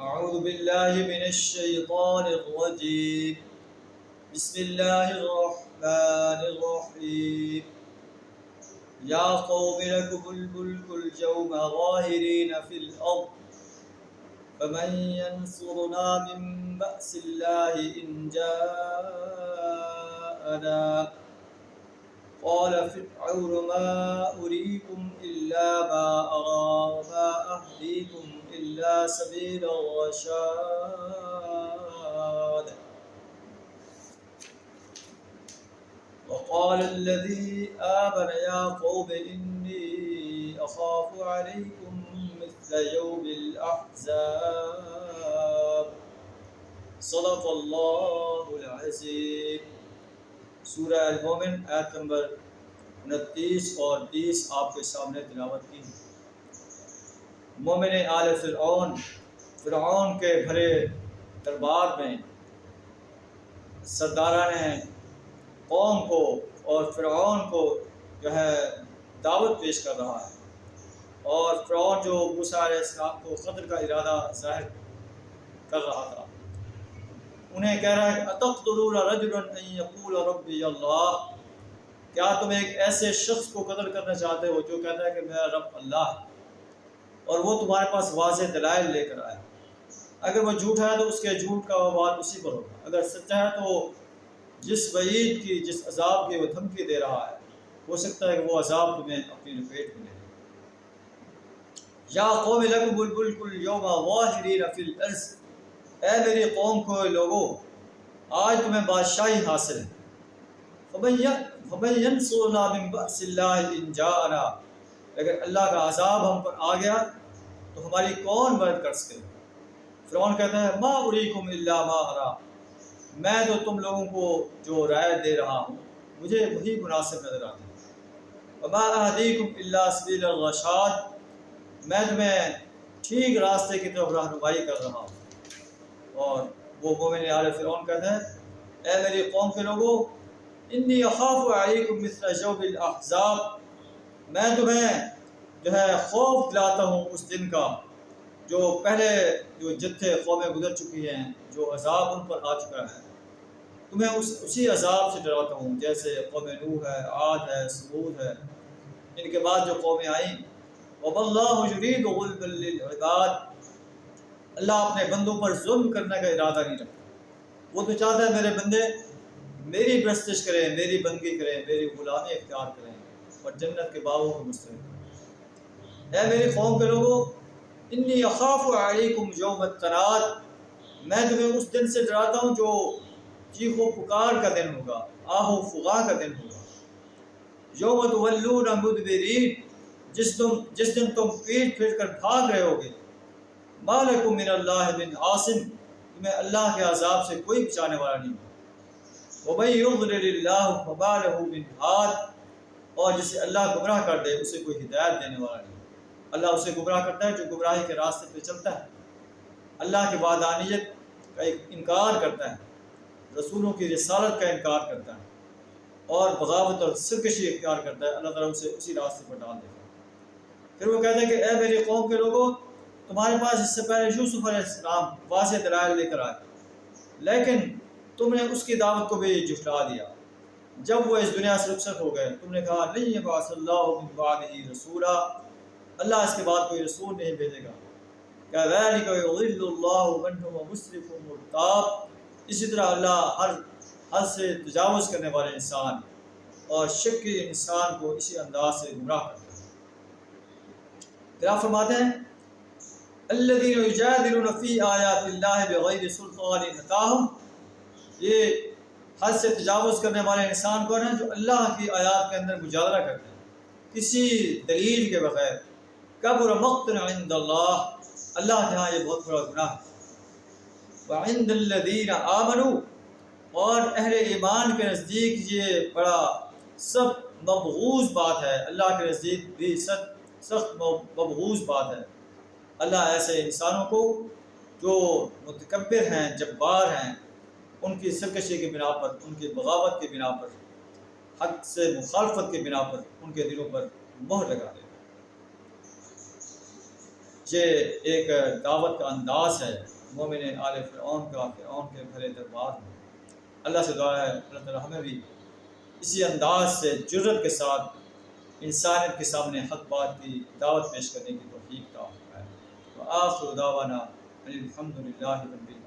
أعوذ بالله من الشيطان الرجيم بسم الله الرحمن الرحيم يا قوم لكم الملك اليوم ظاهرين في الأرض فمن ينصرنا من بأس الله إن جاءنا قال فرعون ما أريكم إلا ما أرى وما أهديكم إلا سبيل الرشاد وقال الذي آمن يا قوم إني أخاف عليكم مثل يوم الأحزاب صدق اللہ العظیم۔ سورہ المومن آیت نمبر 29 اور 30 آپ کے سامنے تلاوت کی۔ مومن آل فرعون کے بھرے دربار میں سرداران قوم کو اور فرعون کو جو ہے دعوت پیش کر رہا ہے، اور فرعون جو موسیٰ علیہ السلام کو قتل کا ارادہ ظاہر کر رہا تھا، انہیں کہہ رہا ہے کہ اتقتلون رجلا ان یقول ربی اللہ، کیا تم ایک ایسے شخص کو قتل کرنا چاہتے ہو جو کہتا ہے کہ میرا رب اللہ ہے، اور وہ تمہارے پاس واضح دلائل لے کر آئے؟ اگر وہ جھوٹا ہے تو اس کے جھوٹ کا وبال اسی پر ہوگا، اگر سچا ہے تو جس وعید کی، جس عذاب کی وہ دھمکی دے رہا ہے، ہو سکتا ہے کہ وہ عذاب تمہیں اپنی لپیٹ میں لے۔ یا قوم لکم الملک اليوم ظاہرین فی الارض، اے میری قوم کو لوگو آج تمہیں بادشاہی حاصل ہے۔ فمن ینصرنا من بأس اللہ ان جاءنا، اگر اللہ کا عذاب ہم پر آ گیا تو ہماری کون مدد کر سکے؟ فرعون کہتا ہے ما اریکم الا ما ارا، میں تو تم لوگوں کو جو رائے دے رہا ہوں مجھے وہی مناسب نظر آتی ہے۔ وما اہدیکم الا سبیل الرشاد، میں تمہیں ٹھیک راستے کی طرف رہنمائی کر رہا ہوں۔ اور وہ مومن آل فرعون کہتا ہے اے میری قوم کے لوگوں انی اخاف علیکم مثل یوم الاحزاب، میں تمہیں جو ہے خوف دلاتا ہوں اس دن کا جو پہلے جو جتھے قومیں گزر چکی ہیں، جو عذاب ان پر آ چکا ہے، تمہیں اسی عذاب سے ڈراتا ہوں جیسے قوم نوح ہے، عاد ہے، ثمود ہے، ان کے بعد جو قومیں آئیں۔ وَاللَّهُ يُرِيدُ ظُلْمًا لِلْعِبَادِ، اللہ اپنے بندوں پر ظلم کرنے کا ارادہ نہیں رکھتا، وہ تو چاہتا ہے میرے بندے میری پرستش کریں، میری بندگی کریں، میری غلامی اختیار کریں اور جنت کے باغوں کو مسترد کریں۔ اے میری قوم کے لوگوں انی اخاف علیکم یوم التناد، میں تمہیں اس دن سے ڈراتا ہوں جو چیخ و پکار کا دن ہوگا، آہ و فغاں کا دن ہوگا۔ یوم تولون مدبرین، جس دن تم پیٹ پھیر کر بھاگ رہے ہوگے۔ ما لکم من اللہ من عاصم، تمہیں اللہ کے عذاب سے کوئی بچانے والا نہیں۔ ومن یضلل اللہ فما لہ من ہاد، اور جسے اللہ گمراہ کر دے اسے کوئی ہدایت دینے والا نہیں۔ اللہ اسے گمراہ کرتا ہے جو گمراہی کے راستے پہ چلتا ہے، اللہ کی وحدانیت کا انکار کرتا ہے، رسولوں کی رسالت کا انکار کرتا ہے اور بغاوت اور سرکشی اختیار کرتا ہے، اللہ تعالیٰ اسے اسی راستے پر ڈال دیتا ہے۔ پھر وہ کہتے ہیں کہ اے میری قوم کے لوگوں تمہارے پاس اس سے پہلے یوسف علیہ السلام واضح دلائل لے کر آئے، لیکن تم نے اس کی دعوت کو بھی جھٹلا دیا۔ جب وہ اس دنیا سے رخصت ہو گئے تم نے کہا لن یبعث اللہ من بعدہ رسولا، اللہ اس کے بعد کوئی رسول نہیں بھیجے گا۔ کذلک یضل اللہ من هو مسرف مرتاب، اسی طرح اللہ ہر حد سے تجاوز کرنے والے انسان اور شکی انسان کو اسی انداز سے گمراہ کرتا ہے۔ پھر آپ فرماتے ہیں الذین یجادلون فی آیات اللہ بغیر سلطان اتاہم، یہ حد سے تجاوز کرنے والے انسان کون ہیں؟ جو اللہ کی آیات کے اندر مجادلہ کرتے ہیں کسی دلیل کے بغیر۔ کبر مقتا عند اللہ، اللہ کے ہاں یہ بہت بڑا گناہ ہے۔ وعند الذین آمنوا، اور اہل ایمان کے نزدیک یہ بڑا سخت مبغوض بات ہے، اللہ کے نزدیک بھی سخت مبغوض بات ہے۔ اللہ ایسے انسانوں کو جو متکبر ہیں، جبار ہیں، ان کی سرکشی کی بنا پر، ان کی بغاوت کی بنا پر، حق سے مخالفت کی بنا پر ان کے دلوں پر مہر لگا دے۔ یہ ایک دعوت کا انداز ہے مومن آل فرعون کا، فرعون کے بھرے دربار میں۔ اللہ سے دعا ہے اللہ تعالیٰ ہمیں بھی اسی انداز سے جرت کے ساتھ انسانیت کے سامنے حق بات کی دعوت پیش کرنے کی توفیق عطا فرمائے۔ وآخر دعوانا الحمد للہ رب العالمین۔